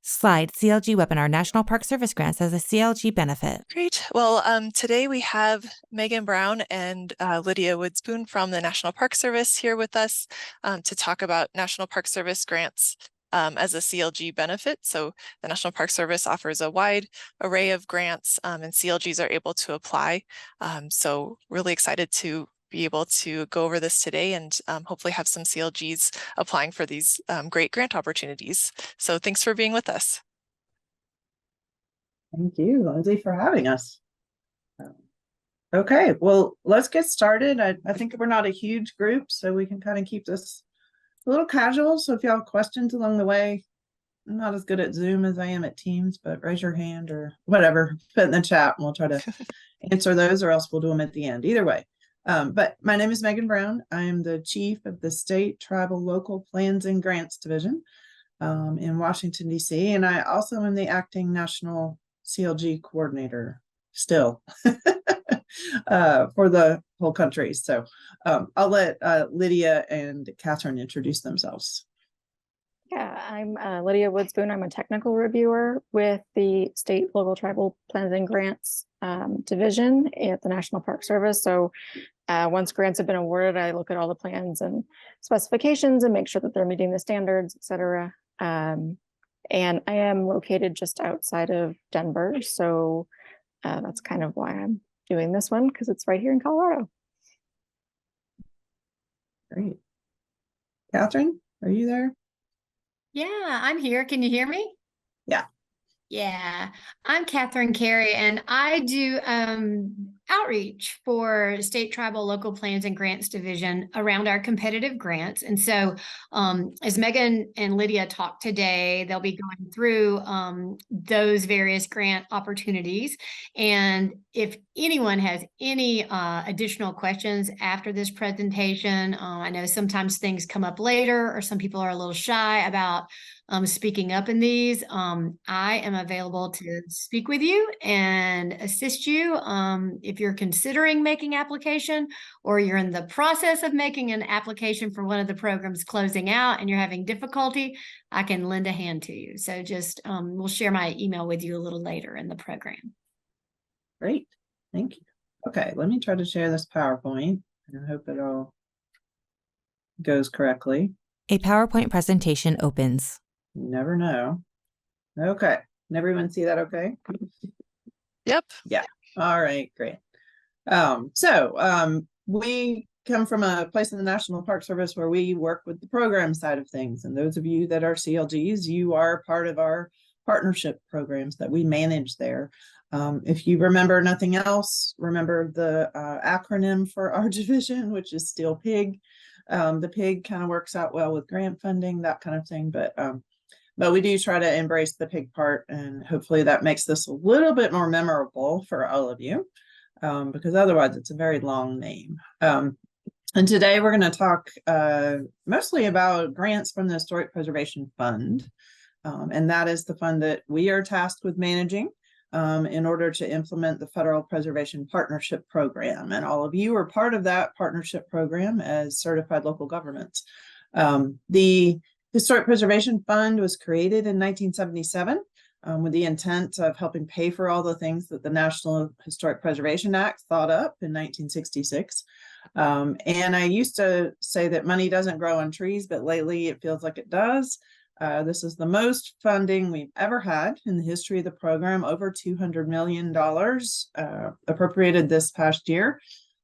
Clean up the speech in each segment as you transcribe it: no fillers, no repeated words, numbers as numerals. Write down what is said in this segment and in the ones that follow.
Slide CLG webinar National Park Service grants as a CLG benefit. Great. Well, today we have Megan Brown and Lydia Woodspoon from the National Park Service here with us to talk about National Park Service grants as a CLG benefit. So the National Park Service offers a wide array of grants and CLGs are able to apply. So really excited to be able to go over this today and hopefully have some CLGs applying for these great grant opportunities. So thanks for being with us. Thank you, Lindsay, for having us. Okay, well, let's get started. I think we're not a huge group, so we can kind of keep this a little casual. So if you have questions along the way, I'm not as good at Zoom as I am at Teams, but raise your hand or whatever, put in the chat and we'll try to answer those, or else we'll do them at the end. Either way. But my name is Megan Brown. I am the chief of the State, Tribal, Local Plans and Grants Division in Washington, D.C. And I also am the acting national CLG coordinator still for the whole country. So I'll let Lydia and Catherine introduce themselves. Yeah, I'm Lydia Woodspoon. I'm a technical reviewer with the State, Local, Tribal Plans and Grants Division at the National Park Service. So once grants have been awarded, I look at all the plans and specifications and make sure that they're meeting the standards, et cetera. And I am located just outside of Denver. So that's kind of why I'm doing this one, because it's right here in Colorado. Great. Catherine, are you there? Yeah, I'm here. Can you hear me? Yeah. Yeah, I'm Catherine Carey, and I do outreach for State, Tribal, Local Plans and Grants Division around our competitive grants. And so as Megan and Lydia talk today, they'll be going through those various grant opportunities. And if anyone has any additional questions after this presentation, I know sometimes things come up later or some people are a little shy about speaking up in these. I am available to speak with you and assist you if you're considering making application or you're in the process of making an application for one of the programs closing out and you're having difficulty, I can lend a hand to you. So just we'll share my email with you a little later in the program. Great, thank you. Okay, let me try to share this PowerPoint and I hope it all goes correctly. A PowerPoint presentation opens. You never know. Okay, can everyone see that okay? Yep. Yeah, all right, great. We come from a place in the National Park Service where we work with the program side of things. And those of you that are CLGs, you are part of our partnership programs that we manage there. If you remember nothing else, remember the acronym for our division, which is Steel PIG. The PIG kind of works out well with grant funding, that kind of thing. But we do try to embrace the PIG part, and hopefully that makes this a little bit more memorable for all of you, because otherwise it's a very long name. And today we're going to talk mostly about grants from the Historic Preservation Fund. And that is the fund that we are tasked with managing in order to implement the Federal Preservation Partnership Program. And all of you are part of that partnership program as certified local governments. The Historic Preservation Fund was created in 1977 with the intent of helping pay for all the things that the National Historic Preservation Act thought up in 1966. And I used to say that money doesn't grow on trees, but lately it feels like it does. This is the most funding we've ever had in the history of the program, over $200 million appropriated this past year.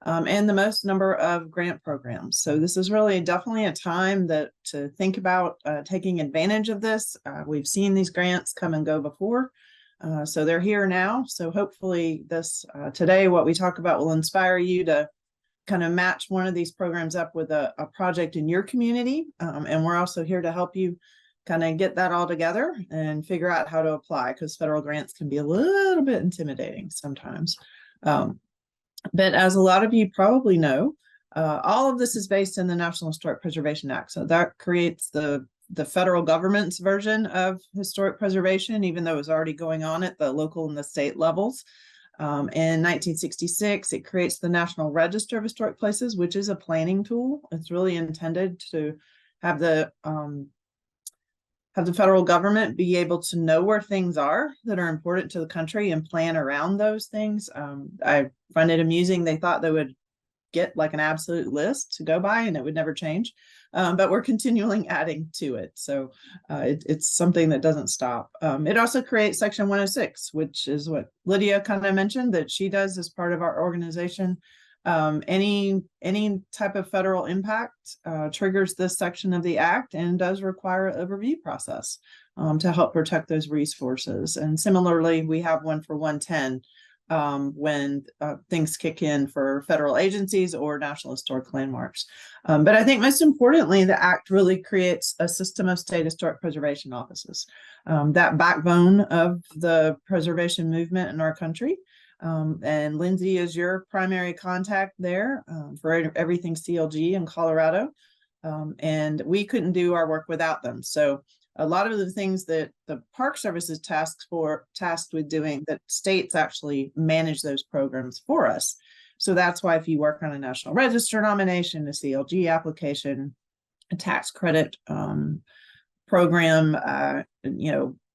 And the most number of grant programs. So this is really definitely a time to think about taking advantage of this. We've seen these grants come and go before, so they're here now. So hopefully this today, what we talk about will inspire you to kind of match one of these programs up with a project in your community. And we're also here to help you kind of get that all together and figure out how to apply, because federal grants can be a little bit intimidating sometimes. But as a lot of you probably know, all of this is based in the National Historic Preservation Act. So that creates the federal government's version of historic preservation, even though it was already going on at the local and the state levels. In 1966, it creates the National Register of Historic Places, which is a planning tool. It's really intended to have the have the federal government be able to know where things are that are important to the country and plan around those things. I find it amusing. They thought they would get like an absolute list to go by and it would never change. But we're continually adding to it. So it's something that doesn't stop. It also creates Section 106, which is what Lydia kind of mentioned that she does as part of our organization. Any type of federal impact triggers this section of the Act and does require a review process to help protect those resources. And similarly, we have one for 110 when things kick in for federal agencies or National Historic Landmarks. But I think most importantly, the Act really creates a system of state historic preservation offices, that backbone of the preservation movement in our country. And Lindsay is your primary contact there for everything CLG in Colorado. And we couldn't do our work without them. So a lot of the things that the Park Service is tasked with doing, that states actually manage those programs for us. So that's why if you work on a National Register nomination, a CLG application, a tax credit program,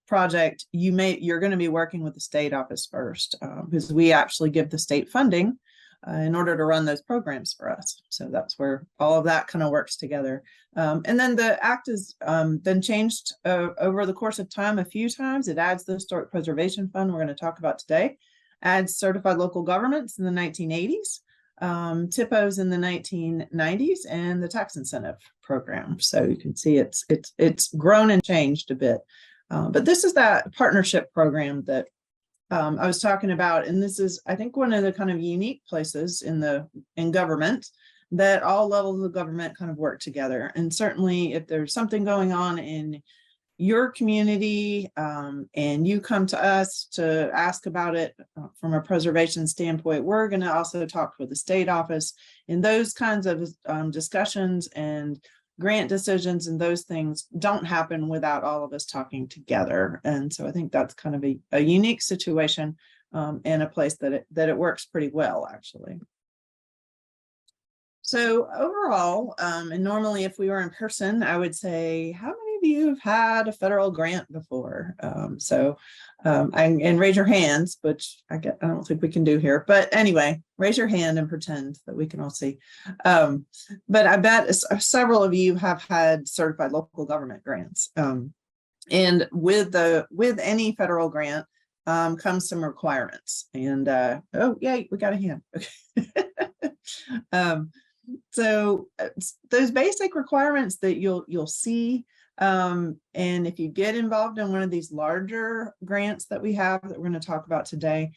project, you're going to be working with the state office first because we actually give the state funding in order to run those programs for us. So that's where all of that kind of works together. And then the Act has been changed over the course of time a few times. It adds the Historic Preservation Fund we're going to talk about today, adds certified local governments in the 1980s, TIPOs in the 1990s, and the tax incentive program. So you can see it's grown and changed a bit. But this is that partnership program that I was talking about, and this is, I think, one of the kind of unique places in government that all levels of government kind of work together. And certainly, if there's something going on in your community, and you come to us to ask about it from a preservation standpoint, we're going to also talk with the state office in those kinds of discussions, and grant decisions and those things don't happen without all of us talking together. And so I think that's kind of a unique situation and a place that it works pretty well, actually. So overall, and normally if we were in person, I would say, how many of you have had a federal grant before? And raise your hands, which I don't think we can do here. But anyway, raise your hand and pretend that we can all see. But I bet several of you have had certified local government grants. And with any federal grant comes some requirements. And oh, yay, we got a hand. Okay. So those basic requirements that you'll see, and if you get involved in one of these larger grants that we have that we're going to talk about today,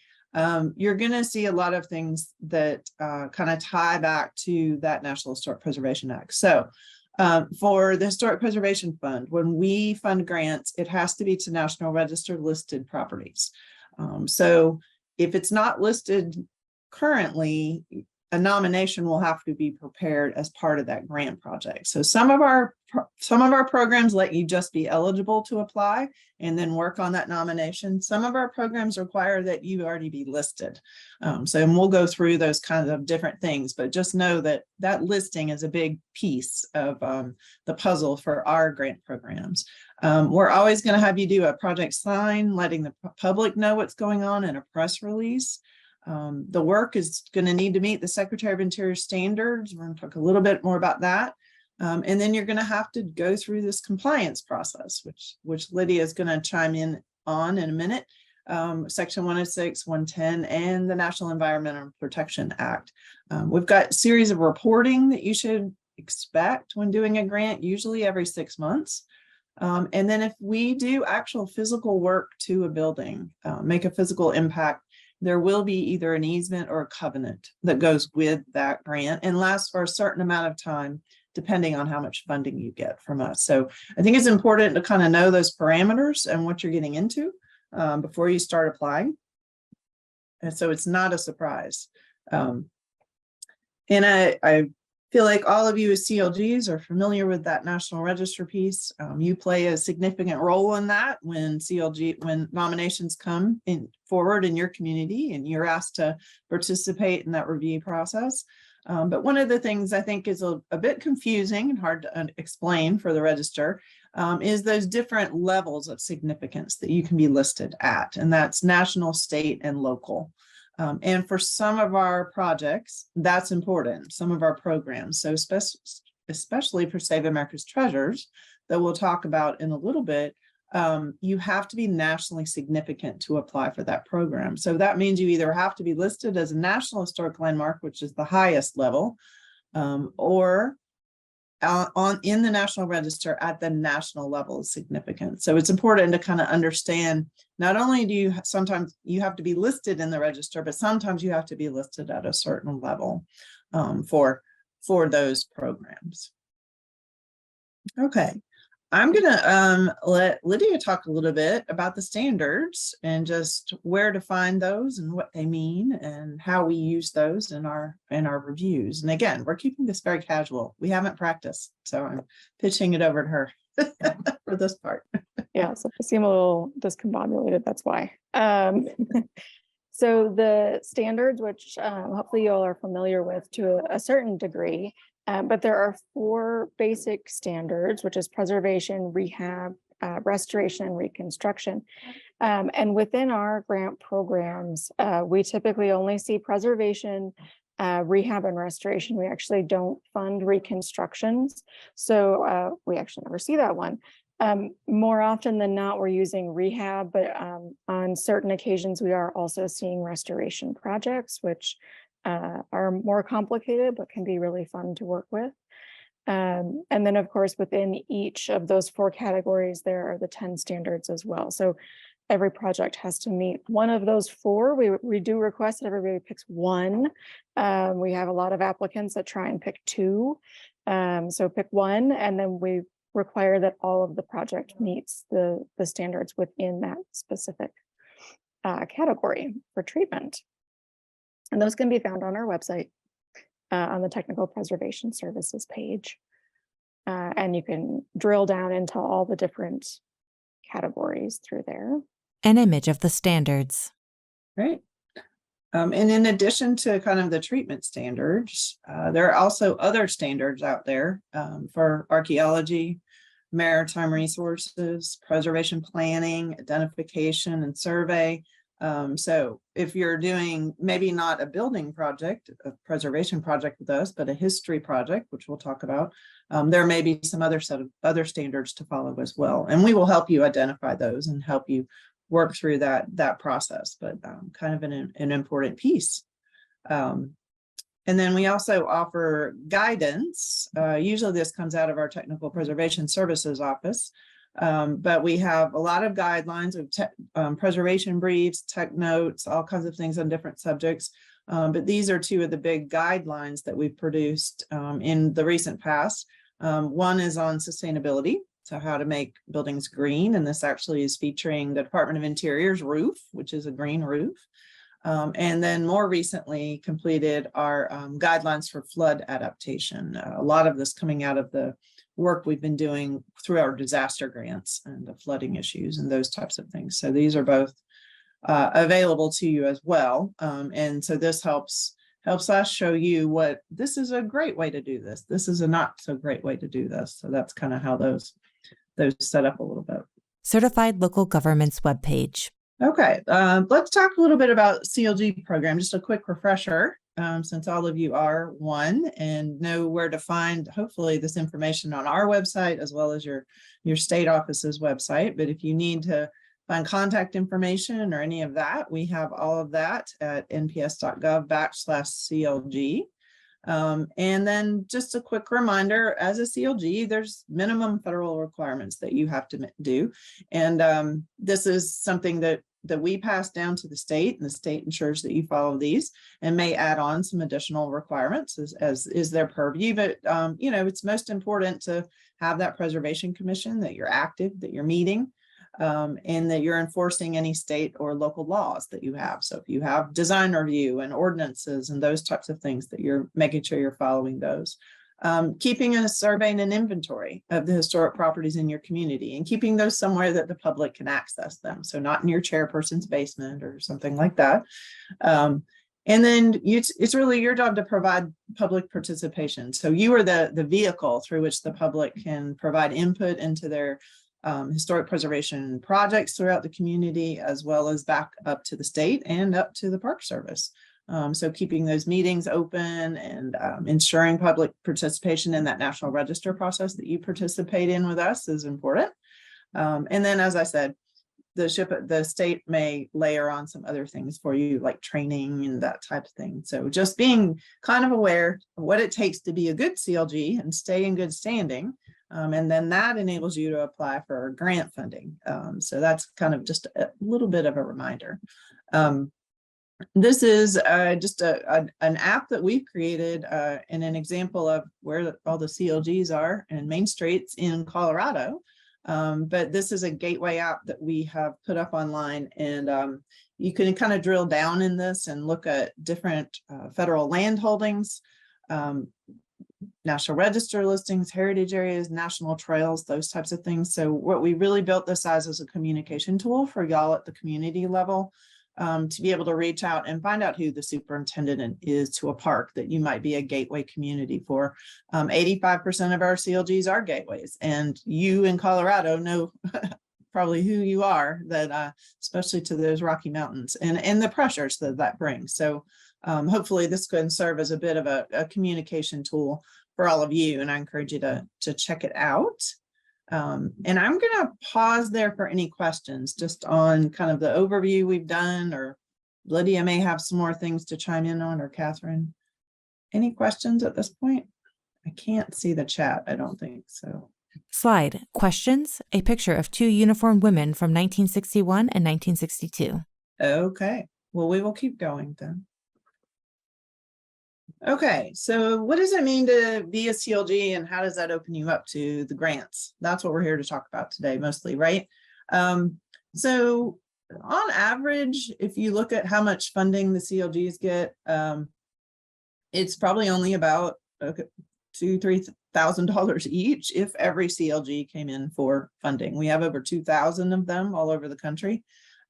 you're going to see a lot of things that kind of tie back to that National Historic Preservation Act. So for the Historic Preservation Fund, when we fund grants, it has to be to National Register listed properties. So if it's not listed currently, a nomination will have to be prepared as part of that grant project. So some of our programs let you just be eligible to apply and then work on that nomination. Some of our programs require that you already be listed. And we'll go through those kinds of different things, but just know that that listing is a big piece of the puzzle for our grant programs. We're always going to have you do a project sign, letting the public know what's going on, in a press release. The work is going to need to meet the Secretary of Interior standards. We're going to talk a little bit more about that. And then you're going to have to go through this compliance process, which Lydia is going to chime in on in a minute. Section 106, 110, and the National Environmental Protection Act. We've got a series of reporting that you should expect when doing a grant, usually every 6 months. And then if we do actual physical work to a building, make a physical impact, there will be either an easement or a covenant that goes with that grant and lasts for a certain amount of time, depending on how much funding you get from us. So I think it's important to kind of know those parameters and what you're getting into before you start applying. And so it's not a surprise. And I feel like all of you as CLGs are familiar with that National Register piece. You play a significant role in that when nominations come forward in your community and you're asked to participate in that review process. But one of the things I think is a bit confusing and hard to explain for the register is those different levels of significance that you can be listed at, and that's national, state, and local. And for some of our projects, that's important, some of our programs. So especially for Save America's Treasures, that we'll talk about in a little bit, you have to be nationally significant to apply for that program. So that means you either have to be listed as a National Historic Landmark, which is the highest level, or in the National Register at the national level of significance. So it's important to kind of understand, not only do you sometimes you have to be listed in the register, but sometimes you have to be listed at a certain level for those programs. Okay, I'm gonna let Lydia talk a little bit about the standards and just where to find those and what they mean and how we use those in our reviews. And again, we're keeping this very casual. We haven't practiced, so I'm pitching it over to her for this part. Yeah, so if I seem a little discombobulated, that's why. So the standards, which hopefully you all are familiar with to a certain degree, but there are 4 basic standards, which is preservation, rehab, restoration, and reconstruction. And within our grant programs, we typically only see preservation, rehab, and restoration. We actually don't fund reconstructions. So we actually never see that one. More often than not, we're using rehab, but on certain occasions, we are also seeing restoration projects, which are more complicated, but can be really fun to work with. And then, of course, within each of those 4 categories, there are the 10 standards as well. So every project has to meet one of those 4. We do request that everybody picks 1. We have a lot of applicants that try and pick 2. So pick 1, and then we require that all of the project meets the standards within that specific category for treatment. And those can be found on our website on the Technical Preservation Services page. And you can drill down into all the different categories through there. An image of the standards. Right. And in addition to kind of the treatment standards, there are also other standards out there for archaeology, maritime resources, preservation planning, identification, and survey. So if you're doing maybe not a building project, a preservation project with us, but a history project, which we'll talk about, there may be some other set of other standards to follow as well. And we will help you identify those and help you work through that process, but kind of an important piece. And then we also offer guidance. Usually this comes out of our Technical Preservation Services office. But we have a lot of guidelines of preservation briefs, tech notes, all kinds of things on different subjects. But these are 2 of the big guidelines that we've produced in the recent past. One is on sustainability, so how to make buildings green. And this actually is featuring the Department of Interior's roof, which is a green roof. And then more recently completed our guidelines for flood adaptation. A lot of this coming out of the work we've been doing through our disaster grants and the flooding issues and those types of things. So these are both available to you as well. And so this helps us show you what this is a great way to do this. This is a not so great way to do this. So that's kind of how those set up a little bit. Certified Local Government's webpage. Okay, let's talk a little bit about CLG program, just a quick refresher, since all of you are one and know where to find, hopefully, this information on our website as well as your state office's website. But if you need to find contact information or any of that, we have all of that at nps.gov/CLG. And then just a quick reminder, as a CLG, there's minimum federal requirements that you have to do. And this is something that we pass down to the state, and the state ensures that you follow these and may add on some additional requirements as is their purview. But, it's most important to have that preservation commission, that you're active, that you're meeting, and that you're enforcing any state or local laws that you have. So if you have design review and ordinances and those types of things, that you're making sure you're following those. Keeping a survey and an inventory of the historic properties in your community and keeping those somewhere that the public can access them. So not in your chairperson's basement or something like that. And then it's really your job to provide public participation. So you are the vehicle through which the public can provide input into their historic preservation projects throughout the community, as well as back up to the state and up to the Park Service. So keeping those meetings open and ensuring public participation in that National Register process that you participate in with us is important. And then, as I said, the state may layer on some other things for you, like training and that type of thing. So just being kind of aware of what it takes to be a good CLG and stay in good standing. And then that enables you to apply for grant funding. So that's kind of just a little bit of a reminder. This is just an app that we've created and an example of where all the CLGs are and main streets in Colorado. But this is a gateway app that we have put up online, and you can kind of drill down in this and look at different federal land holdings, National Register listings, heritage areas, national trails, those types of things. So what we really built this as a communication tool for y'all at the community level, to be able to reach out and find out who the superintendent is to a park that you might be a gateway community for. 85% of our CLGs are gateways, and you in Colorado know probably who you are, that especially to those Rocky Mountains and the pressures that brings. So hopefully this can serve as a bit of a communication tool for all of you, and I encourage you to check it out. And I'm going to pause there for any questions just on kind of the overview we've done, or Lydia may have some more things to chime in on, or Catherine. Any questions at this point? I can't see the chat, I don't think so. Slide, questions, a picture of two uniformed women from 1961 and 1962. Okay, well, we will keep going then. Okay, so what does it mean to be a CLG, and how does that open you up to the grants? That's what we're here to talk about today, mostly, right? So on average, if you look at how much funding the CLGs get, it's probably only about $2,000-3,000 each if every CLG came in for funding. We have over 2,000 of them all over the country.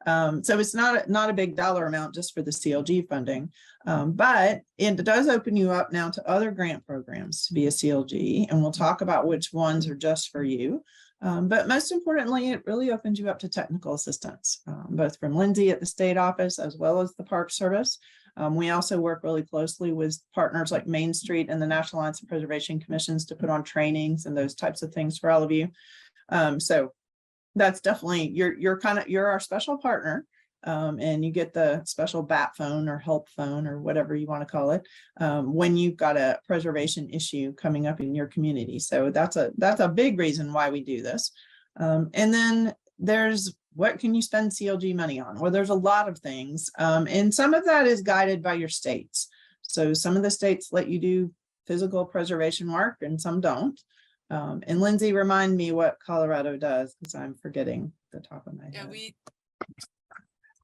So it's not a big dollar amount just for the CLG funding, but it does open you up now to other grant programs to be a CLG, and we'll talk about which ones are just for you. But most importantly, it really opens you up to technical assistance, both from Lindsay at the state office as well as the Park Service. We also work really closely with partners like Main Street and the National Alliance of Preservation Commissions to put on trainings and those types of things for all of you. So that's definitely, you're our special partner, and you get the special BAT phone or help phone or whatever you want to call it when you've got a preservation issue coming up in your community. So that's a big reason why we do this. And then there's, what can you spend CLG money on? Well, there's a lot of things, and some of that is guided by your states. So some of the states let you do physical preservation work and some don't. And Lindsay, remind me what Colorado does, because I'm forgetting the top of my head.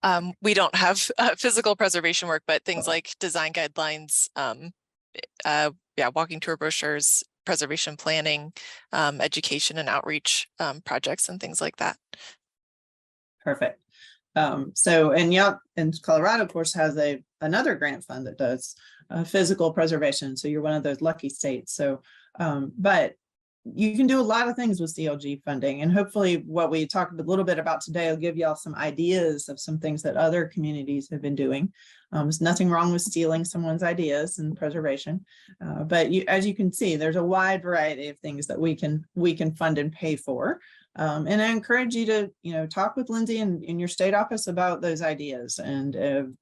Yeah, we don't have physical preservation work, but things like design guidelines, walking tour brochures, preservation planning, education and outreach projects and things like that. Perfect. So, and Colorado, of course, has another grant fund that does physical preservation. So you're one of those lucky states. So, but you can do a lot of things with CLG funding, and hopefully what we talked a little bit about today will give y'all some ideas of some things that other communities have been doing. There's nothing wrong with stealing someone's ideas in preservation, but as you can see, there's a wide variety of things that we can fund and pay for. And I encourage you to, talk with Lindsay in your state office about those ideas, and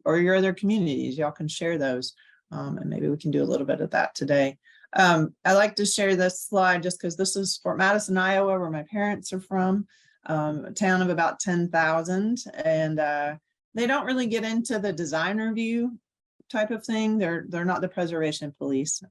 or your other communities. Y'all can share those, and maybe we can do a little bit of that today. I like to share this slide just because this is Fort Madison, Iowa, where my parents are from, a town of about 10,000, and they don't really get into the design review type of thing. They're not the preservation police.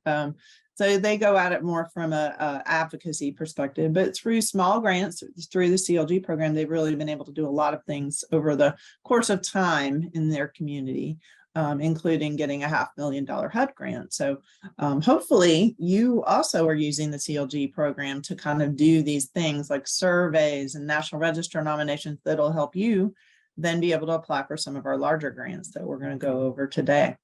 So they go at it more from a advocacy perspective, but through small grants, through the CLG program, they've really been able to do a lot of things over the course of time in their community, including getting a $500,000 HUD grant. So hopefully you also are using the CLG program to kind of do these things like surveys and National Register nominations that'll help you then be able to apply for some of our larger grants that we're going to go over today.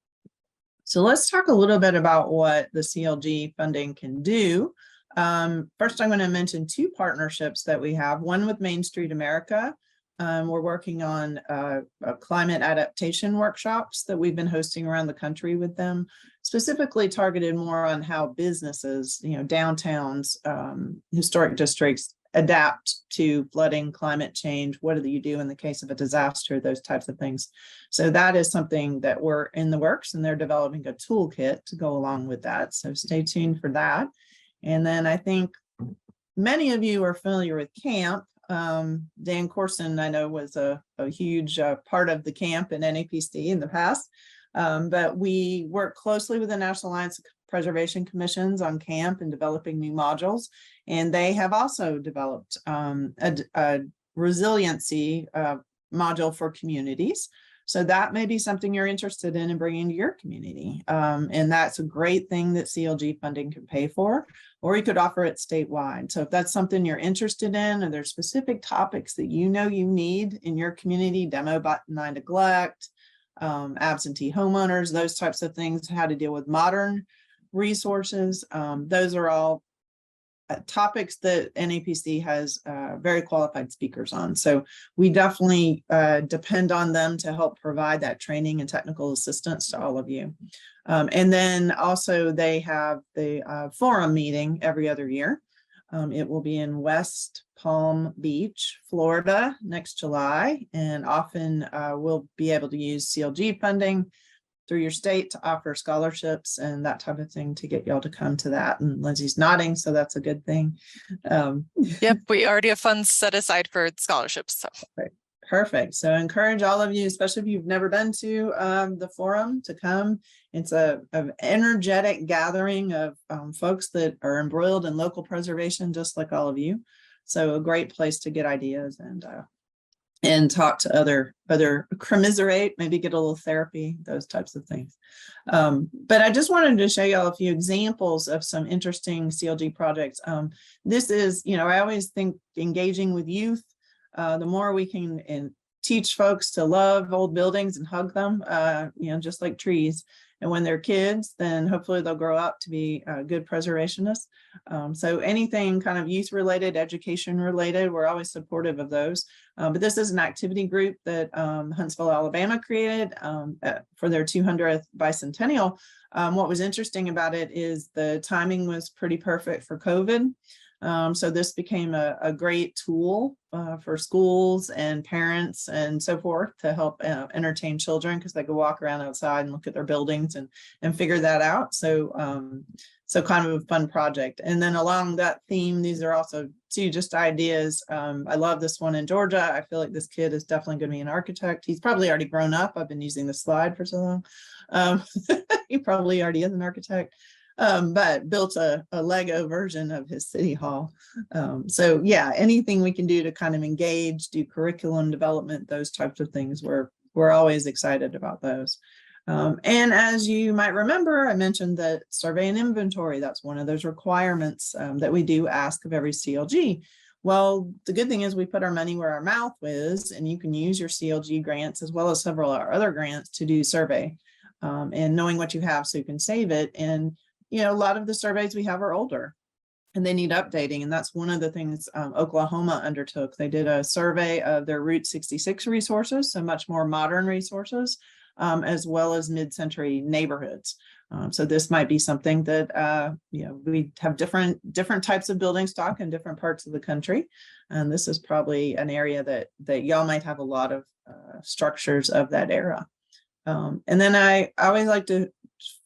So let's talk a little bit about what the CLG funding can do. First, I'm going to mention two partnerships that we have, one with Main Street America. We're working on climate adaptation workshops that we've been hosting around the country with them, specifically targeted more on how businesses, downtowns, historic districts adapt to flooding, climate change. What do you do in the case of a disaster, those types of things. So that is something that we're in the works, and they're developing a toolkit to go along with that. So stay tuned for that. And then I think many of you are familiar with CAMP. Dan Corson, I know, was a huge part of the CAMP and NAPC in the past, but we work closely with the National Alliance of Preservation Commissions on CAMP and developing new modules. And they have also developed a resiliency module for communities. So that may be something you're interested in and bringing to your community. And that's a great thing that CLG funding can pay for, or you could offer it statewide. So if that's something you're interested in, or there's specific topics that you need in your community, demo benign neglect, absentee homeowners, those types of things, how to deal with modern resources, those are all topics that NAPC has very qualified speakers on. So we definitely depend on them to help provide that training and technical assistance to all of you. And then also they have the forum meeting every other year. It will be in West Palm Beach, Florida next July. And often we'll be able to use CLG funding through your state to offer scholarships and that type of thing to get y'all to come to that. And Lindsay's nodding, so that's a good thing. Yep, we already have funds set aside for scholarships. So. Right. Perfect. So encourage all of you, especially if you've never been to the forum, to come. It's an energetic gathering of folks that are embroiled in local preservation, just like all of you. So a great place to get ideas and talk to other commiserate, maybe get a little therapy, those types of things. But I just wanted to show y'all a few examples of some interesting CLG projects. This is, I always think engaging with youth, the more we can teach folks to love old buildings and hug them, just like trees. And when they're kids, then hopefully they'll grow up to be good preservationists. So anything kind of youth related, education related, we're always supportive of those. But this is an activity group that Huntsville, Alabama created for their 200th bicentennial. What was interesting about it is the timing was pretty perfect for COVID. So this became a great tool for schools and parents and so forth to help entertain children, because they could walk around outside and look at their buildings and figure that out. So so kind of a fun project. And then along that theme, these are also two just ideas. I love this one in Georgia. I feel like this kid is definitely going to be an architect. He's probably already grown up. I've been using this slide for so long. He probably already is an architect. But built a Lego version of his city hall. So yeah, anything we can do to kind of engage, do curriculum development, those types of things, we're always excited about those. And as you might remember, I mentioned that survey and inventory, that's one of those requirements that we do ask of every CLG. Well, the good thing is we put our money where our mouth is, and you can use your CLG grants as well as several of our other grants to do survey and knowing what you have so you can save it. And a lot of the surveys we have are older and they need updating. And that's one of the things Oklahoma undertook. They did a survey of their Route 66 resources, so much more modern resources, as well as mid-century neighborhoods. So this might be something that, we have different types of building stock in different parts of the country. And this is probably an area that y'all might have a lot of structures of that era. And then I always like to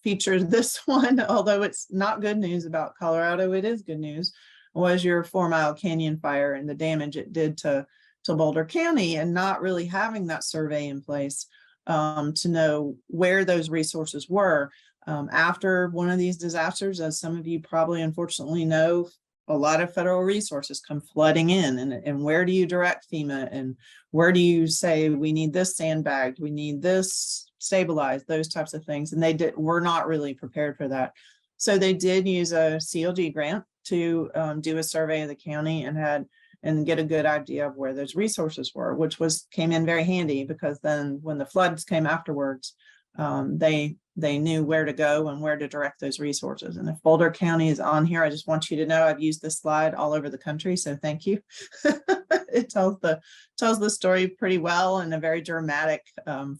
feature this one, although it's not good news about Colorado, it is good news, was your 4 Mile Canyon fire and the damage it did to Boulder County, and not really having that survey in place to know where those resources were. After one of these disasters, as some of you probably unfortunately know, a lot of federal resources come flooding in, and where do you direct FEMA, and where do you say we need this sandbagged, we need this stabilized, those types of things. And were not really prepared for that. So they did use a CLG grant to do a survey of the county and get a good idea of where those resources were, which came in very handy, because then when the floods came afterwards, they they knew where to go and where to direct those resources. And if Boulder County is on here, I just want you to know I've used this slide all over the country, so thank you. It tells the story pretty well in a very dramatic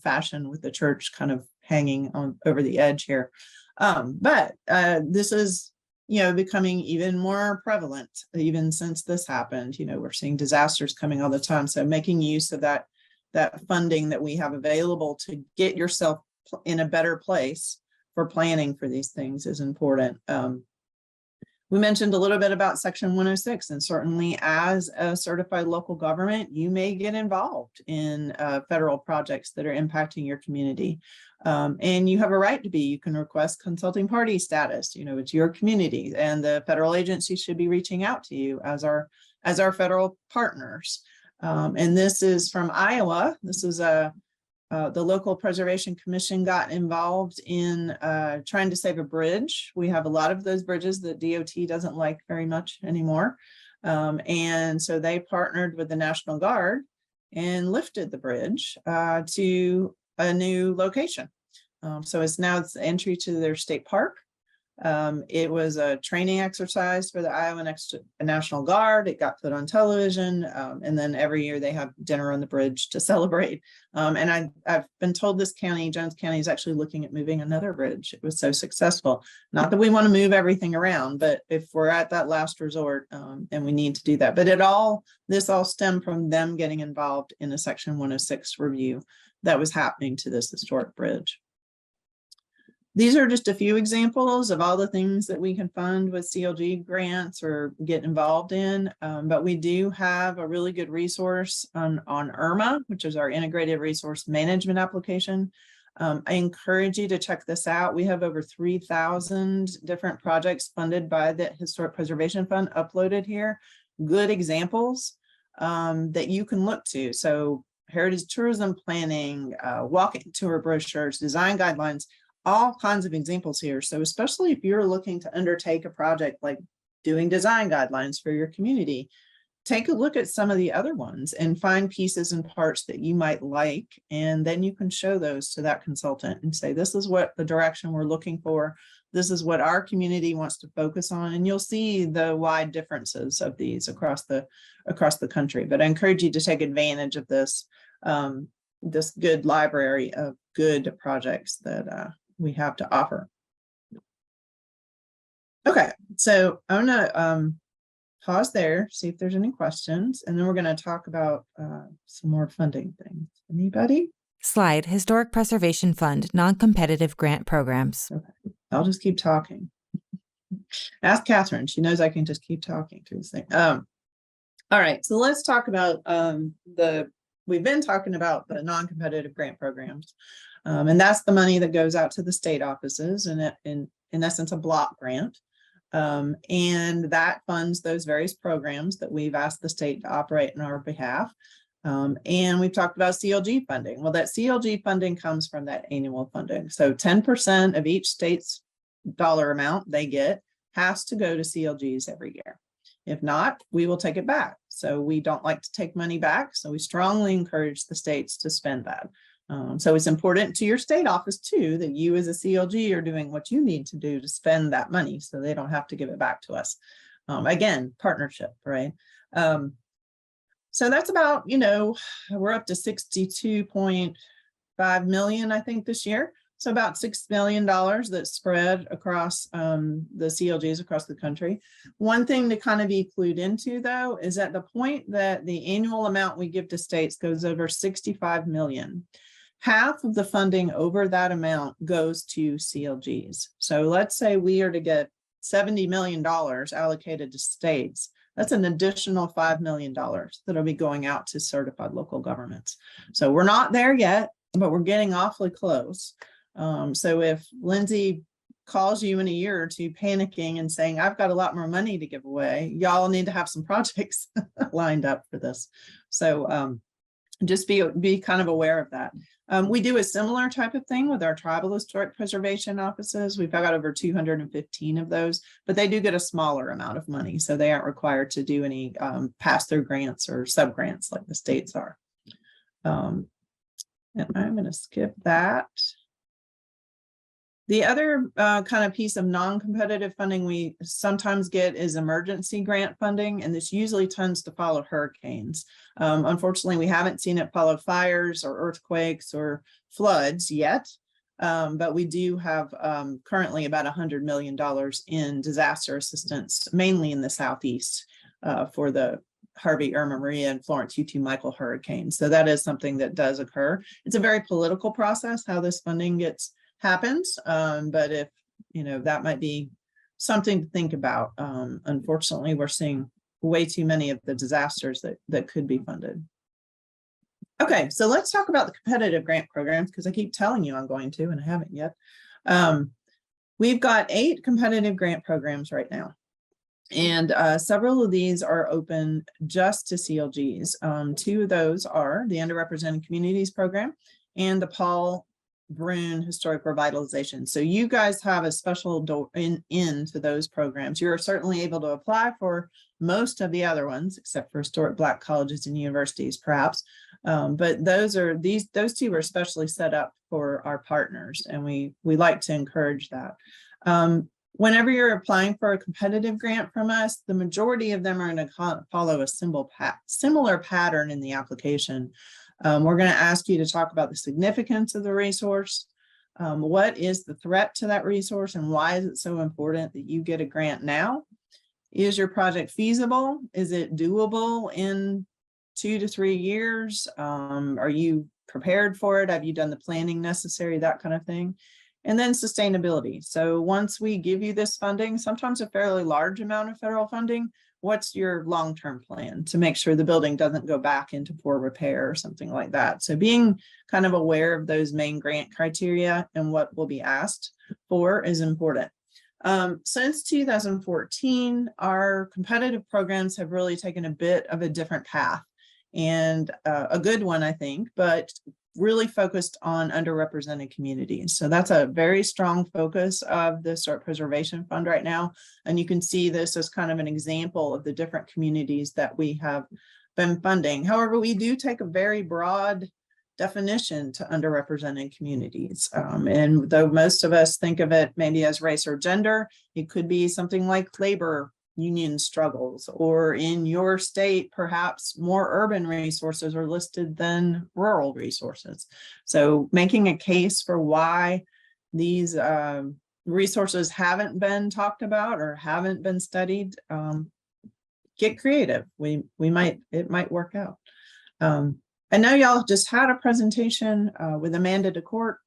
fashion, with the church kind of hanging on over the edge here. But this is, becoming even more prevalent even since this happened. We're seeing disasters coming all the time, so making use of that funding that we have available to get yourself in a better place for planning for these things is important. We mentioned a little bit about Section 106, and certainly as a certified local government, you may get involved in federal projects that are impacting your community. And you have a right to be. You can request consulting party status. It's your community, and the federal agency should be reaching out to you as our federal partners. And this is from Iowa. This is the Local Preservation Commission got involved in trying to save a bridge. We have a lot of those bridges that DOT doesn't like very much anymore. And so they partnered with the National Guard and lifted the bridge to a new location. So it's entry to their state park. It was a training exercise for the Iowa National Guard. It got put on television, and then every year they have dinner on the bridge to celebrate. And I've been told this county, Jones County, is actually looking at moving another bridge. It was so successful. Not that we want to move everything around, but if we're at that last resort, and we need to do that. But this all stemmed from them getting involved in a Section 106 review that was happening to this historic bridge. These are just a few examples of all the things that we can fund with CLG grants or get involved in, but we do have a really good resource on IRMA, which is our Integrated Resource Management application. I encourage you to check this out. We have over 3,000 different projects funded by the Historic Preservation Fund uploaded here. Good examples that you can look to. So heritage tourism planning, walking tour brochures, design guidelines, all kinds of examples here. So especially if you're looking to undertake a project like doing design guidelines for your community, take a look at some of the other ones and find pieces and parts that you might like. And then you can show those to that consultant and say, this is what the direction we're looking for. This is what our community wants to focus on. And you'll see the wide differences of these across the country. But I encourage you to take advantage of this good library of good projects that we have to offer. Okay, so I'm gonna pause there, see if there's any questions, and then we're gonna talk about some more funding things. Anybody? Slide, Historic Preservation Fund, non-competitive grant programs. Okay, I'll just keep talking. Ask Catherine, she knows I can just keep talking through this thing. All right, so let's talk about we've been talking about the non-competitive grant programs. And that's the money that goes out to the state offices, and in essence, a block grant. And that funds those various programs that we've asked the state to operate on our behalf. And we've talked about CLG funding. Well, that CLG funding comes from that annual funding. So 10% of each state's dollar amount they get has to go to CLGs every year. If not, we will take it back. So we don't like to take money back. So we strongly encourage the states to spend that. So it's important to your state office too, that you as a CLG are doing what you need to do to spend that money so they don't have to give it back to us. Again, partnership, right? So that's about, we're up to 62.5 million, I think, this year. So about $6 million that's spread across the CLGs across the country. One thing to kind of be clued into, though, is at the point that the annual amount we give to states goes over 65 million. Half of the funding over that amount goes to CLGs. So let's say we are to get $70 million allocated to states. That's an additional $5 million that'll be going out to certified local governments. So we're not there yet, but we're getting awfully close. So if Lindsay calls you in a year or two panicking and saying, I've got a lot more money to give away, y'all need to have some projects lined up for this. So just be kind of aware of that. We do a similar type of thing with our tribal historic preservation offices. We've got over 215 of those, but they do get a smaller amount of money. So they aren't required to do any pass-through grants or sub-grants like the states are. And I'm going to skip that. The other kind of piece of non-competitive funding we sometimes get is emergency grant funding, and this usually tends to follow hurricanes. Unfortunately, we haven't seen it follow fires or earthquakes or floods yet, but we do have currently about $100 million in disaster assistance, mainly in the Southeast for the Harvey, Irma, Maria, and Florence U2 Michael hurricanes. So that is something that does occur. It's a very political process how this funding happens, but if that might be something to think about. Unfortunately, we're seeing way too many of the disasters that could be funded. Okay, so let's talk about the competitive grant programs, because I keep telling you I'm going to, and I haven't yet. We've got 8 competitive grant programs right now, and several of these are open just to CLGs. 2 of those are the Underrepresented Communities program and the Paul Brune Historic Revitalization. So you guys have a special door into those programs. You're certainly able to apply for most of the other ones, except for historic Black colleges and universities, perhaps. But those 2 are especially set up for our partners, and we like to encourage that. Whenever you're applying for a competitive grant from us, the majority of them are going to follow a similar pattern in the application. We're going to ask you to talk about the significance of the resource. What is the threat to that resource, and why is it so important that you get a grant now? Is your project feasible? Is it doable in 2 to 3 years? Are you prepared for it? Have you done the planning necessary? That kind of thing. And then sustainability. So once we give you this funding, sometimes a fairly large amount of federal funding, what's your long-term plan to make sure the building doesn't go back into poor repair or something like that? So being kind of aware of those main grant criteria and what will be asked for is important. Since 2014, our competitive programs have really taken a bit of a different path, and a good one, I think, but really focused on underrepresented communities. So that's a very strong focus of the Historic Preservation Fund right now. And you can see this as kind of an example of the different communities that we have been funding. However, we do take a very broad definition to underrepresented communities. And though most of us think of it maybe as race or gender, it could be something like labor union struggles, or in your state, perhaps more urban resources are listed than rural resources. So making a case for why these resources haven't been talked about or haven't been studied, get creative. It might work out. I know y'all just had a presentation with Amanda DeCourt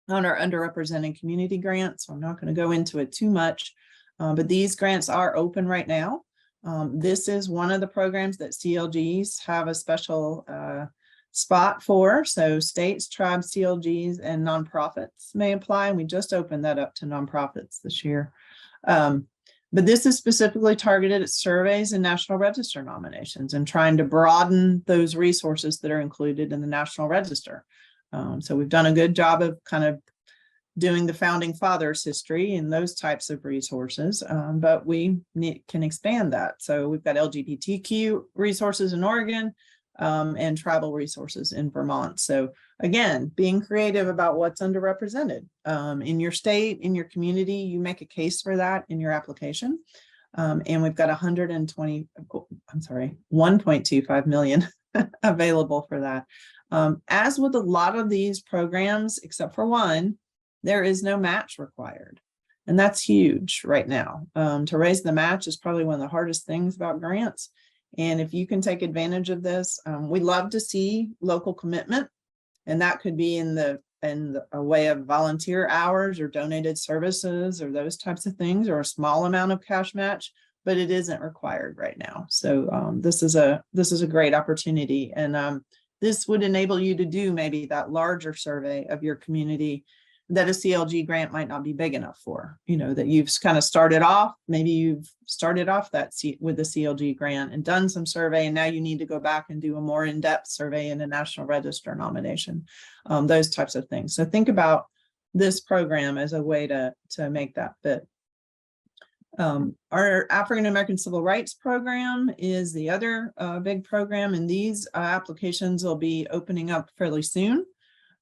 on our underrepresented community grants, so I'm not going to go into it too much. But these grants are open right now. This is one of the programs that CLGs have a special spot for. So states, tribes, CLGs, and nonprofits may apply. And we just opened that up to nonprofits this year. But this is specifically targeted at surveys and National Register nominations and trying to broaden those resources that are included in the National Register. So we've done a good job of kind of doing the founding fathers history and those types of resources, but we can expand that. So we've got LGBTQ resources in Oregon and tribal resources in Vermont. So again, being creative about what's underrepresented in your state, in your community, you make a case for that in your application. And we've got 1.25 million available for that. As with a lot of these programs, except for one, there is no match required. And that's huge right now. To raise the match is probably one of the hardest things about grants. And if you can take advantage of this, we love to see local commitment. And that could be in a way of volunteer hours or donated services or those types of things, or a small amount of cash match, but it isn't required right now. So this is a great opportunity. And this would enable you to do maybe that larger survey of your community that a CLG grant might not be big enough for, that you've kind of started off, maybe you've started off with the CLG grant and done some survey, and now you need to go back and do a more in-depth survey in a National Register nomination, those types of things. So think about this program as a way to make that fit. Our African American Civil Rights Program is the other big program, and these applications will be opening up fairly soon.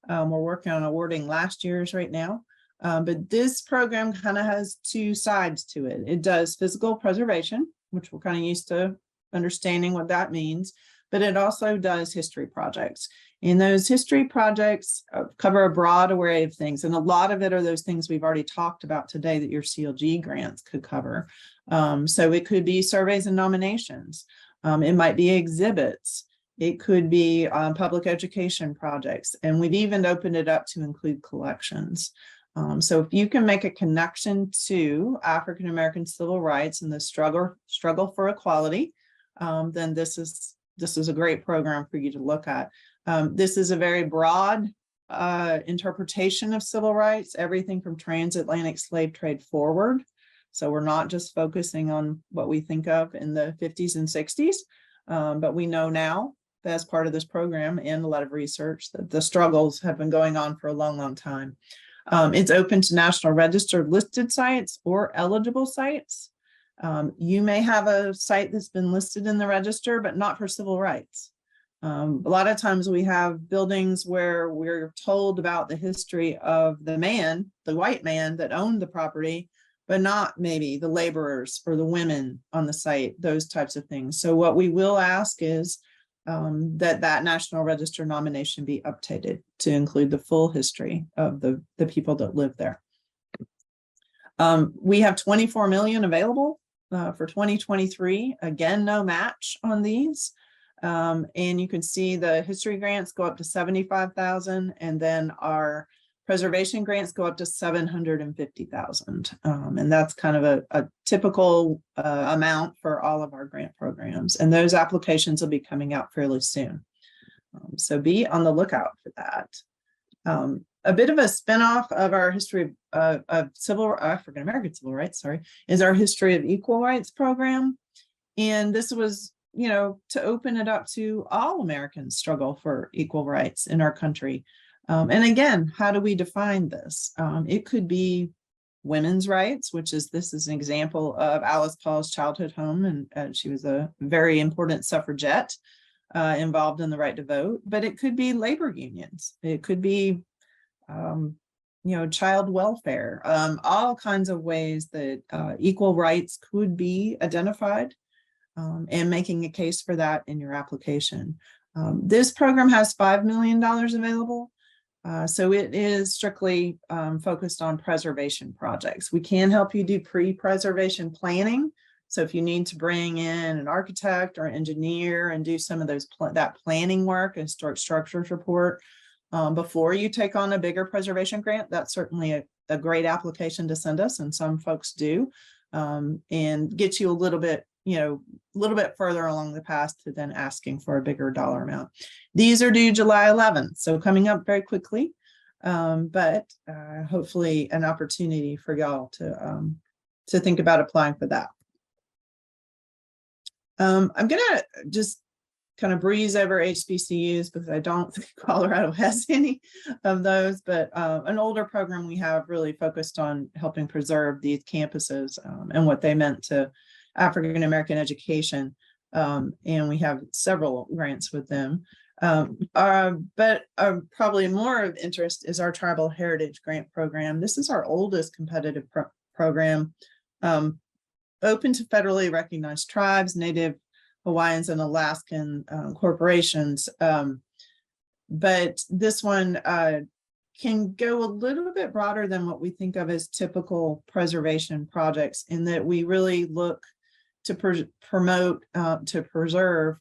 We're working on awarding last year's right now. But this program kind of has two sides to it. It does physical preservation, which we're kind of used to understanding what that means, but it also does history projects. And those history projects cover a broad array of things. And a lot of it are those things we've already talked about today that your CLG grants could cover. So it could be surveys and nominations. It might be exhibits. It could be public education projects. And we've even opened it up to include collections. So if you can make a connection to African-American civil rights and the struggle for equality, then this is a great program for you to look at. This is a very broad interpretation of civil rights, everything from transatlantic slave trade forward. So we're not just focusing on what we think of in the 50s and 60s, but we know now that as part of this program and a lot of research that the struggles have been going on for a long, long time. It's open to National Register listed sites or eligible sites. You may have a site that's been listed in the register, but not for civil rights. A lot of times we have buildings where we're told about the history of the man, the white man that owned the property, but not maybe the laborers or the women on the site, those types of things. So what we will ask is that National Register nomination be updated to include the full history of the people that live there. We have 24 million available for 2023. Again, no match on these. And you can see the history grants go up to 75,000, and then our preservation grants go up to 750,000. And that's kind of a typical amount for all of our grant programs. And those applications will be coming out fairly soon. So be on the lookout for that. A bit of a spinoff of our history of African-American civil rights, is our History of Equal Rights program. And this was, to open it up to all Americans struggle for equal rights in our country. And again, how do we define this? It could be women's rights, this is an example of Alice Paul's childhood home, and she was a very important suffragette involved in the right to vote. But it could be labor unions. It could be, child welfare, all kinds of ways that equal rights could be identified, and making a case for that in your application. This program has $5 million available. So it is strictly focused on preservation projects. We can help you do pre-preservation planning. So if you need to bring in an architect or engineer and do some of that planning work, a historic structures report, before you take on a bigger preservation grant, that's certainly a great application to send us, and some folks do, and get you a little bit further along the path to then asking for a bigger dollar amount. These are due July 11th, so coming up very quickly, but hopefully an opportunity for y'all to think about applying for that. I'm gonna just kind of breeze over HBCUs because I don't think Colorado has any of those, but an older program we have really focused on helping preserve these campuses and what they meant to African-American education. And we have several grants with them. But probably more of interest is our Tribal Heritage Grant Program. This is our oldest competitive program, open to federally recognized tribes, Native Hawaiians, and Alaskan corporations. But this one can go a little bit broader than what we think of as typical preservation projects, in that we really look to promote, to preserve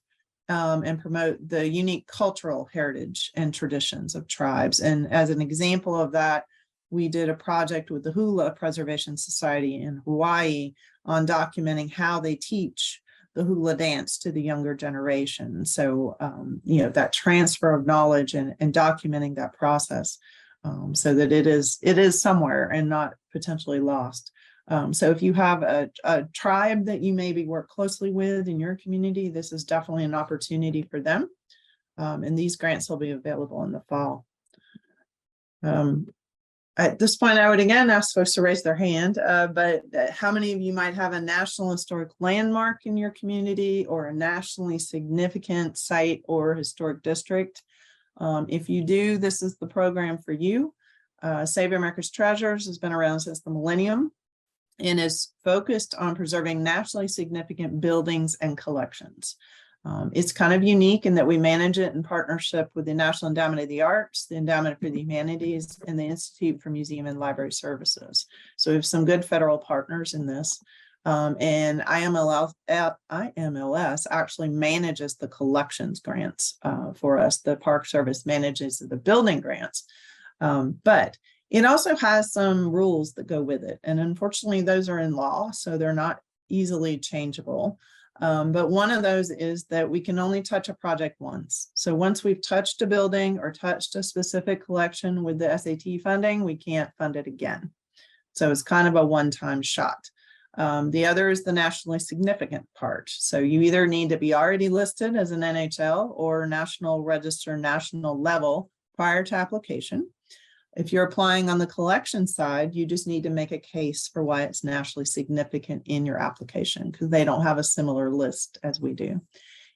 and promote the unique cultural heritage and traditions of tribes. And as an example of that, we did a project with the Hula Preservation Society in Hawaii on documenting how they teach the hula dance to the younger generation. So, that transfer of knowledge and documenting that process so that it is somewhere and not potentially lost. So if you have a tribe that you maybe work closely with in your community, this is definitely an opportunity for them. And these grants will be available in the fall. At this point, I would again ask folks to raise their hand, but how many of you might have a national historic landmark in your community or a nationally significant site or historic district? If you do, this is the program for you. Save America's Treasures has been around since the millennium and is focused on preserving nationally significant buildings and collections. It's kind of unique in that we manage it in partnership with the National Endowment of the Arts, the Endowment for the Humanities, and the Institute for Museum and Library Services. So we have some good federal partners in this. And IMLS actually manages the collections grants for us. The Park Service manages the building grants. But it also has some rules that go with it. And unfortunately, those are in law, so they're not easily changeable. But one of those is that we can only touch a project once. So once we've touched a building or touched a specific collection with the SAT funding, we can't fund it again. So it's kind of a one-time shot. The other is the nationally significant part. So you either need to be already listed as an NHL or National Register national level prior to application. If you're applying on the collection side, you just need to make a case for why it's nationally significant in your application because they don't have a similar list as we do.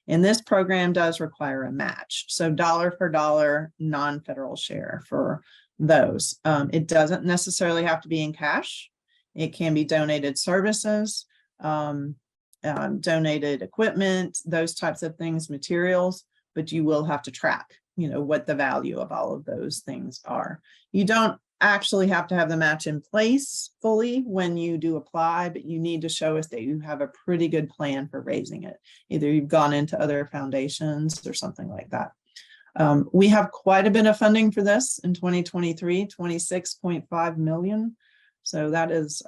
And this program does require a match. So dollar for dollar, non-federal share for those. It doesn't necessarily have to be in cash. It can be donated services, donated equipment, those types of things, materials, but you will have to track, what the value of all of those things are. You don't actually have to have the match in place fully when you do apply, but you need to show us that you have a pretty good plan for raising it. Either you've gone into other foundations or something like that. We have quite a bit of funding for this in 2023, 26.5 million. So that is,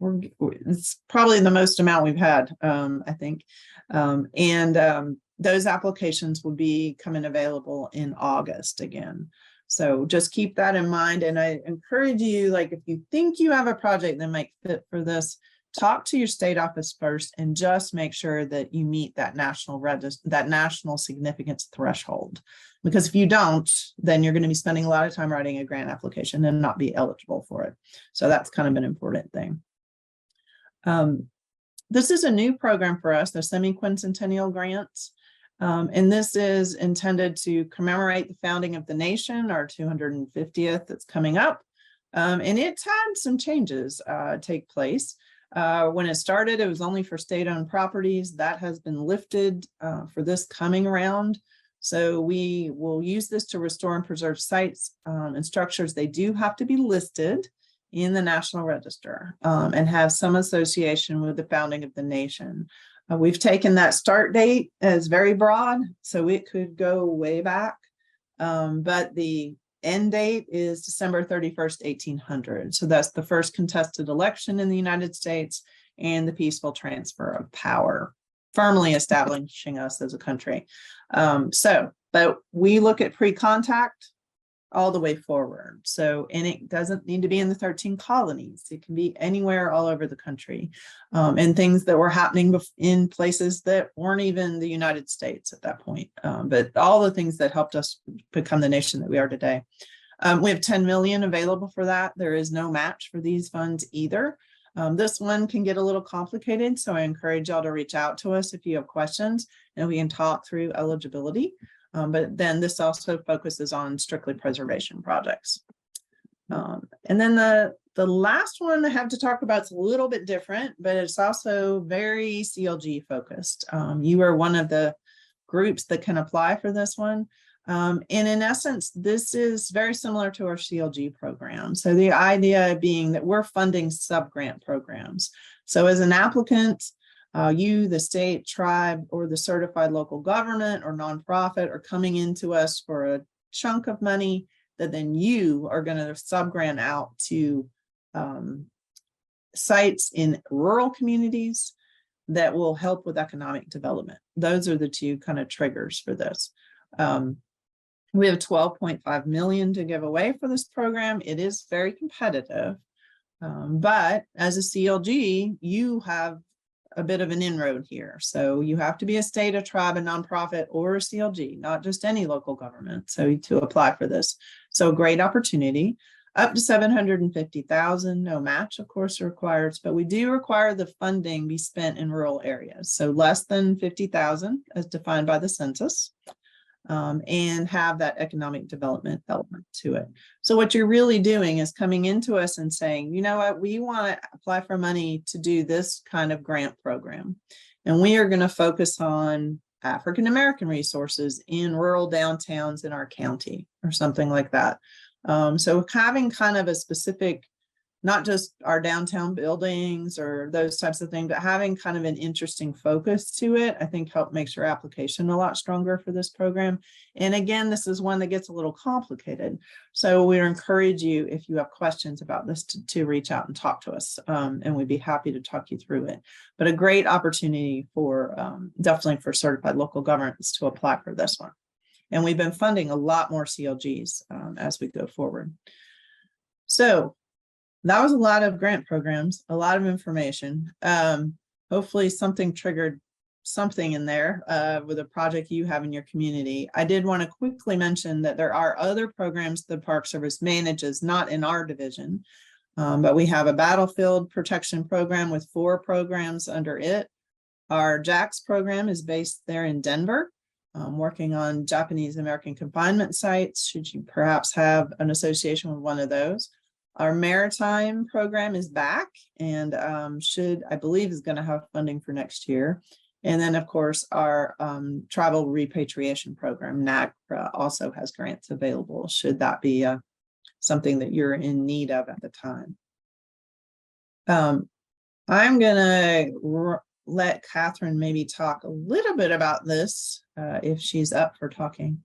it's probably the most amount we've had, I think. Those applications will be coming available in August again. So just keep that in mind. And I encourage you, like, if you think you have a project that might fit for this, talk to your state office first and just make sure that you meet that national significance threshold. Because if you don't, then you're going to be spending a lot of time writing a grant application and not be eligible for it. So that's kind of an important thing. This is a new program for us, the semi-quincentennial grants. And this is intended to commemorate the founding of the nation, our 250th that's coming up. And it's had some changes take place. When it started, it was only for state-owned properties. That has been lifted for this coming round. So we will use this to restore and preserve sites and structures. They do have to be listed in the National Register and have some association with the founding of the nation. We've taken that start date as very broad, so it could go way back, but the end date is December 31st, 1800. So that's the first contested election in the United States and the peaceful transfer of power, firmly establishing us as a country. But we look at pre-contact all the way forward. So, and it doesn't need to be in the 13 colonies. It can be anywhere all over the country, and things that were happening in places that weren't even the United States at that point. But all the things that helped us become the nation that we are today. We have 10 million available for that. There is no match for these funds either. This one can get a little complicated, so I encourage y'all to reach out to us if you have questions and we can talk through eligibility. But then this also focuses on strictly preservation projects. And then the last one I have to talk about is a little bit different, but it's also very CLG focused. You are one of the groups that can apply for this one. And in essence, this is very similar to our CLG program. So the idea being that we're funding sub-grant programs. So as an applicant, you, the state, tribe, or the certified local government or nonprofit are coming into us for a chunk of money that then you are going to sub-grant out to sites in rural communities that will help with economic development. Those are the two kind of triggers for this. We have 12.5 million to give away for this program. It is very competitive, but as a CLG, you have a bit of an inroad here. So you have to be a state, a tribe, a nonprofit, or a CLG, not just any local government. So to apply for this. So great opportunity. Up to 750,000, no match, of course, required, but we do require the funding be spent in rural areas. So less than 50,000 as defined by the census. and have that economic development element to it. So what you're really doing is coming into us and saying, you know what, we want to apply for money to do this kind of grant program. And we are going to focus on African-American resources in rural downtowns in our county or something like that. So having kind of a specific, not just our downtown buildings or those types of things, but having kind of an interesting focus to it, I think makes your application a lot stronger for this program. And again, this is one that gets a little complicated. So we encourage you, if you have questions about this, to reach out and talk to us, and we'd be happy to talk you through it. But a great opportunity for definitely for certified local governments to apply for this one. And we've been funding a lot more CLGs as we go forward. So that was a lot of grant programs, a lot of information. Hopefully something triggered something in there with a project you have in your community. I did want to quickly mention that there are other programs the Park Service manages, not in our division, but we have a battlefield protection program with 4 programs under it. Our JAX program is based there in Denver, working on Japanese American confinement sites, should you perhaps have an association with one of those. Our maritime program is back and I believe is going to have funding for next year. And then of course our travel repatriation program, NAGPRA, also has grants available should that be something that you're in need of at the time. I'm gonna let Catherine maybe talk a little bit about this if she's up for talking.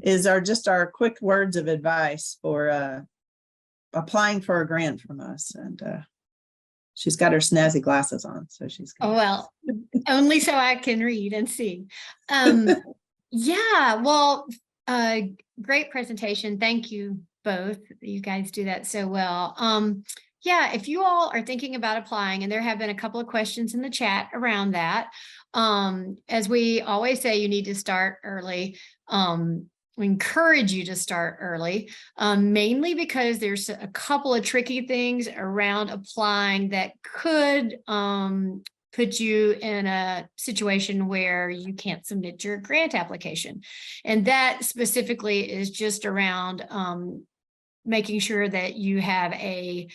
Is our quick words of advice for applying for a grant from us. And she's got her snazzy glasses on, so she's good. Oh, well, only so I can read and see. Yeah, well, great presentation. Thank you both. You guys do that so well. Yeah, if you all are thinking about applying, and there have been a couple of questions in the chat around that, as we always say, you need to start early. We encourage you to start early, mainly because there's a couple of tricky things around applying that could put you in a situation where you can't submit your grant application. And that specifically is just around making sure that you have a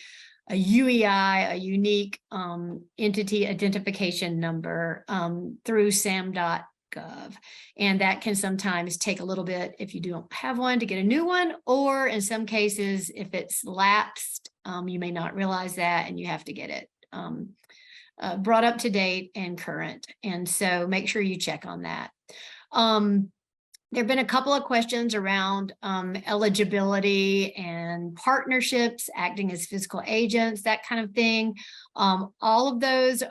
UEI, a unique entity identification number through SAM.gov. And that can sometimes take a little bit if you don't have one to get a new one, or in some cases, if it's lapsed, you may not realize that and you have to get it brought up to date and current. And so make sure you check on that. There have been a couple of questions around eligibility and partnerships, acting as physical agents, that kind of thing. All of those,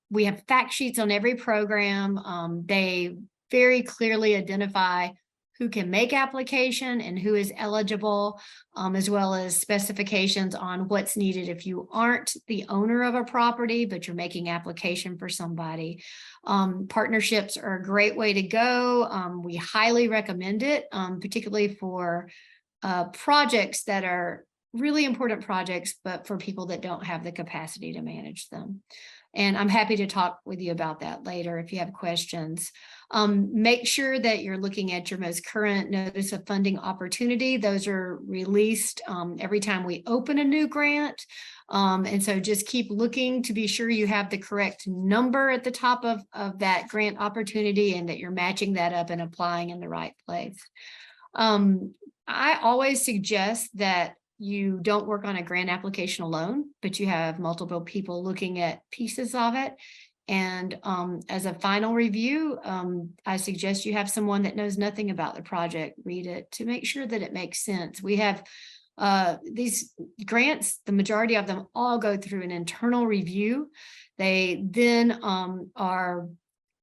we have fact sheets on every program. They very clearly identify who can make application and who is eligible, as well as specifications on what's needed if you aren't the owner of a property, but you're making application for somebody. Partnerships are a great way to go. We highly recommend it, particularly for projects that are really important projects, but for people that don't have the capacity to manage them. And I'm happy to talk with you about that later if you have questions. Make sure that you're looking at your most current notice of funding opportunity. Those are released every time we open a new grant. And so just keep looking to be sure you have the correct number at the top of that grant opportunity and that you're matching that up and applying in the right place. I always suggest that you don't work on a grant application alone, but you have multiple people looking at pieces of it. And as a final review, I suggest you have someone that knows nothing about the project read it to make sure that it makes sense. We have these grants, the majority of them all go through an internal review. They then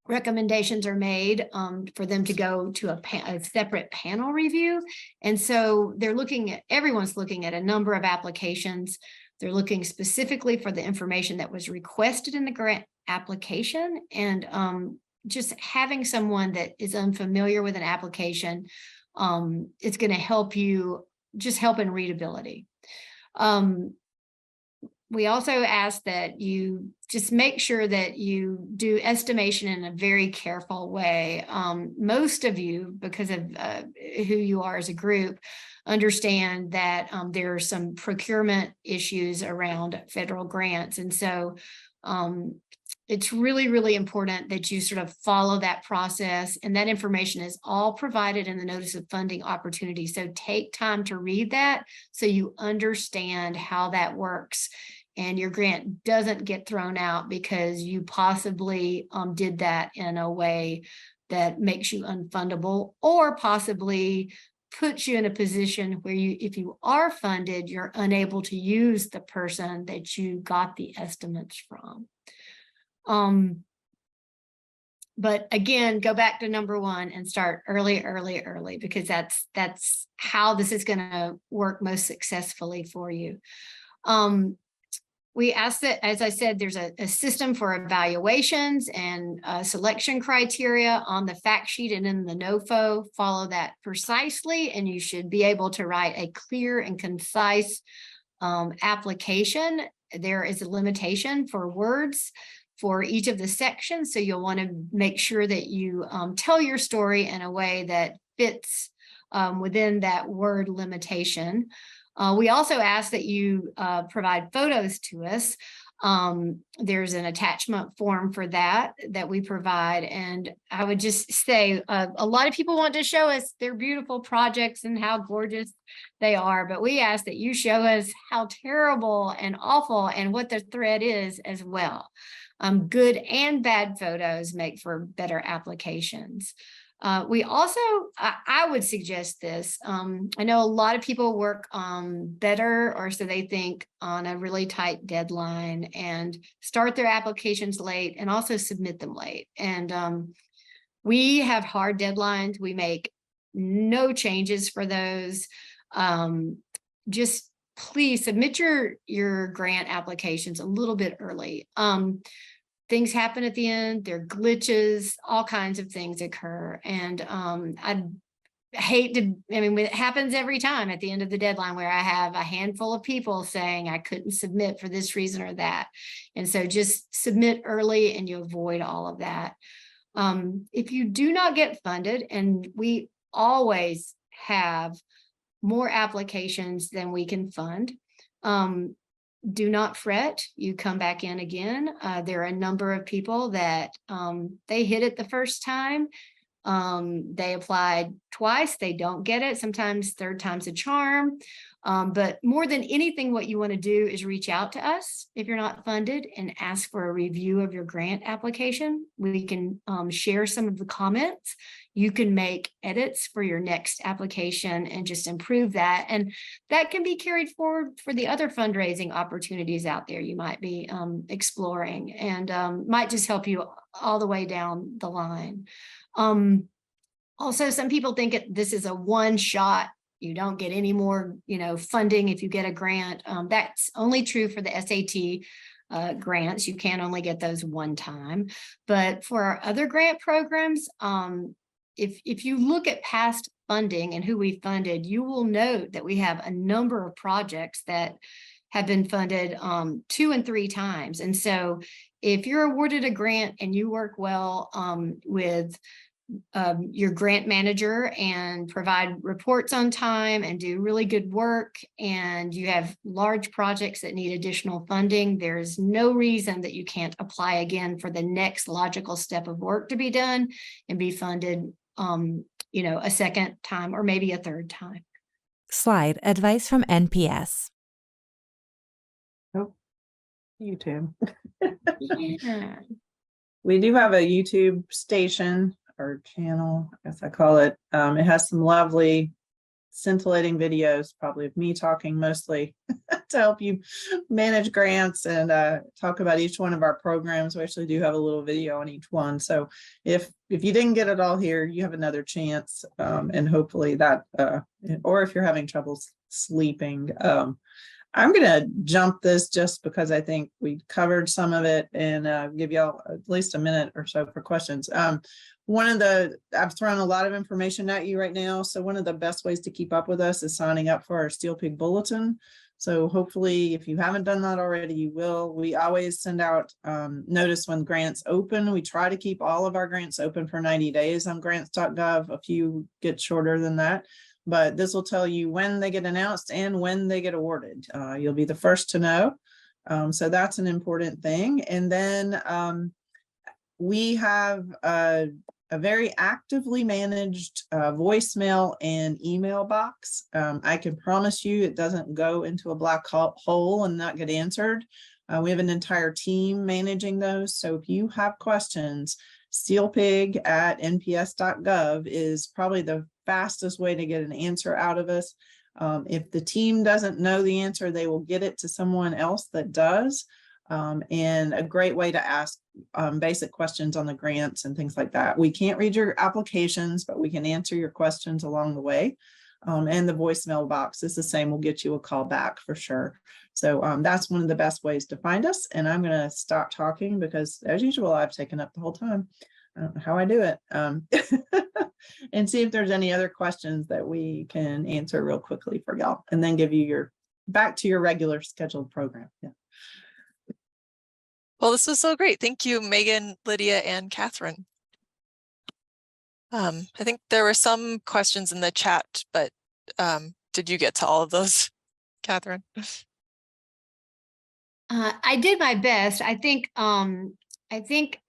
recommendations are made for them to go to a separate panel review. And so everyone's looking at a number of applications. They're looking specifically for the information that was requested in the grant application. And just having someone that is unfamiliar with an application, it's going to help you, just help in readability. We also ask that you just make sure that you do estimation in a very careful way. Most of you, because of who you are as a group, understand that there are some procurement issues around federal grants. And so it's really, really important that you sort of follow that process, and that information is all provided in the notice of funding opportunity. So take time to read that so you understand how that works, and your grant doesn't get thrown out because you possibly did that in a way that makes you unfundable, or possibly puts you in a position where you, if you are funded, you're unable to use the person that you got the estimates from. But again, go back to number one and start early, because that's how this is going to work most successfully for you. We ask that, as I said, there's a system for evaluations and selection criteria on the fact sheet and in the NOFO. Follow that precisely, and you should be able to write a clear and concise application. There is a limitation for words for each of the sections, so you'll want to make sure that you tell your story in a way that fits within that word limitation. We also ask that you provide photos to us. There's an attachment form for that we provide. And I would just say a lot of people want to show us their beautiful projects and how gorgeous they are, but we ask that you show us how terrible and awful and what the threat is as well. Good and bad photos make for better applications. We also, I would suggest this. I know a lot of people work better, or so they think, on a really tight deadline and start their applications late and also submit them late. And we have hard deadlines. We make no changes for those. Just please submit your grant applications a little bit early. Things happen at the end, there are glitches, all kinds of things occur. And I hate to, I mean, it happens every time at the end of the deadline where I have a handful of people saying I couldn't submit for this reason or that. And so just submit early and you avoid all of that. If you do not get funded, and we always have more applications than we can fund, do not fret. You come back in again. There are a number of people that they hit it the first time. They applied twice. They don't get it. Sometimes third time's a charm. But more than anything, what you want to do is reach out to us if you're not funded and ask for a review of your grant application. We can share some of the comments. You can make edits for your next application and just improve that. And that can be carried forward for the other fundraising opportunities out there you might be exploring, and might just help you all the way down the line. Also, some people think this is a one shot. You don't get any more, funding if you get a grant. That's only true for the SAT grants. You can only get those one time. But for our other grant programs, if you look at past funding and who we funded, you will note that we have a number of projects that have been funded 2 and 3 times. And so if you're awarded a grant and you work well with your grant manager and provide reports on time and do really good work, and you have large projects that need additional funding, there's no reason that you can't apply again for the next logical step of work to be done and be funded, a second time or maybe a third time. Slide advice from NPS. Oh, YouTube. Yeah. We do have a YouTube station or channel, I guess I call it. It has some lovely scintillating videos, probably of me talking mostly to help you manage grants and talk about each one of our programs. We actually do have a little video on each one. So if you didn't get it all here, you have another chance, and hopefully that, or if you're having trouble sleeping, I'm going to jump this just because I think we covered some of it, and give y'all at least a minute or so for questions. I've thrown a lot of information at you right now. So one of the best ways to keep up with us is signing up for our Steel Pig Bulletin. So hopefully, if you haven't done that already, you will. We always send out notice when grants open. We try to keep all of our grants open for 90 days on grants.gov. A few get shorter than that, but this will tell you when they get announced and when they get awarded. You'll be the first to know. So that's an important thing. And then we have a very actively managed voicemail and email box. I can promise you it doesn't go into a black hole and not get answered. We have an entire team managing those. So if you have questions, steelpig@nps.gov is probably the fastest way to get an answer out of us. If the team doesn't know the answer, they will get it to someone else that does. And a great way to ask basic questions on the grants and things like that. We can't read your applications, but we can answer your questions along the way. And the voicemail box is the same. We'll get you a call back for sure. So that's one of the best ways to find us. And I'm going to stop talking because, as usual, I've taken up the whole time. I don't know how I do it. And see if there's any other questions that we can answer real quickly for y'all, and then give you back to your regular scheduled program. Yeah. Well, this was so great. Thank you, Megan, Lydia, and Catherine. I think there were some questions in the chat, but did you get to all of those, Catherine? I did my best. I think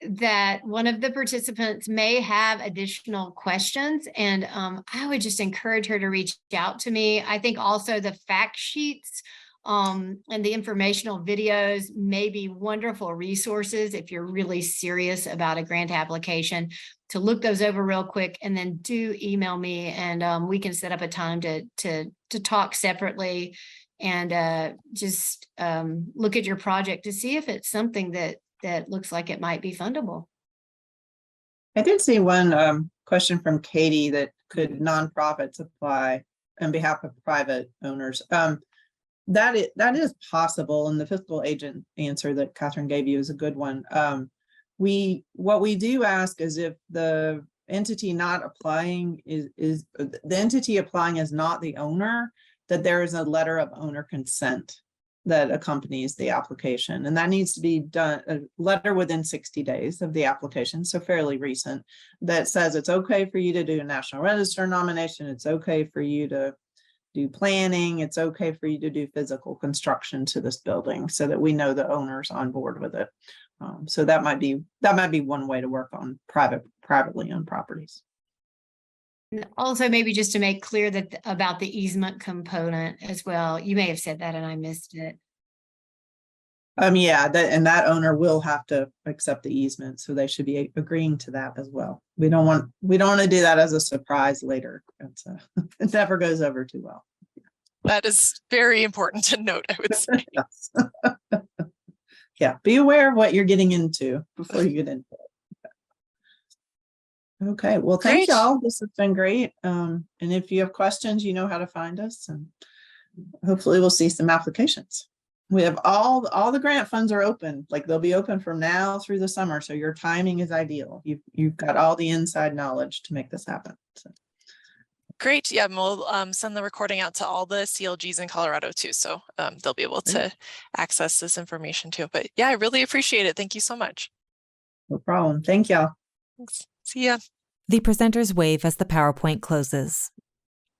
that one of the participants may have additional questions, and I would just encourage her to reach out to me. I think also the fact sheets and the informational videos may be wonderful resources if you're really serious about a grant application, to look those over real quick, and then do email me, and we can set up a time to talk separately and just look at your project to see if it's something that looks like it might be fundable. I did see one question from Katie that could nonprofits apply on behalf of private owners. That is possible, and the fiscal agent answer that Catherine gave you is a good one. What we do ask is if the entity not applying is the entity applying is not the owner, that there is a letter of owner consent that accompanies the application, and that needs to be done, a letter within 60 days of the application, so fairly recent, that says it's okay for you to do a National Register nomination, it's okay for you to do planning, it's okay for you to do physical construction to this building, so that we know the owner's on board with it. So that might be one way to work on privately owned properties. Also, maybe just to make clear that about the easement component as well. You may have said that and I missed it. Yeah, that owner will have to accept the easement, so they should be agreeing to that as well. We don't want to do that as a surprise later. It never goes over too well. That is very important to note, I would say. Yes. Yeah, be aware of what you're getting into before you get into it. Okay, well, thank y'all. This has been great. And if you have questions, you know how to find us, and hopefully we'll see some applications. We have all the grant funds are open, like they'll be open from now through the summer. So your timing is ideal. You've got all the inside knowledge to make this happen. So. Great. Yeah, and we'll send the recording out to all the CLGs in Colorado too. So they'll be able to access this information too. But yeah, I really appreciate it. Thank you so much. No problem. Thank y'all. Thanks. See ya. The presenters wave as the PowerPoint closes.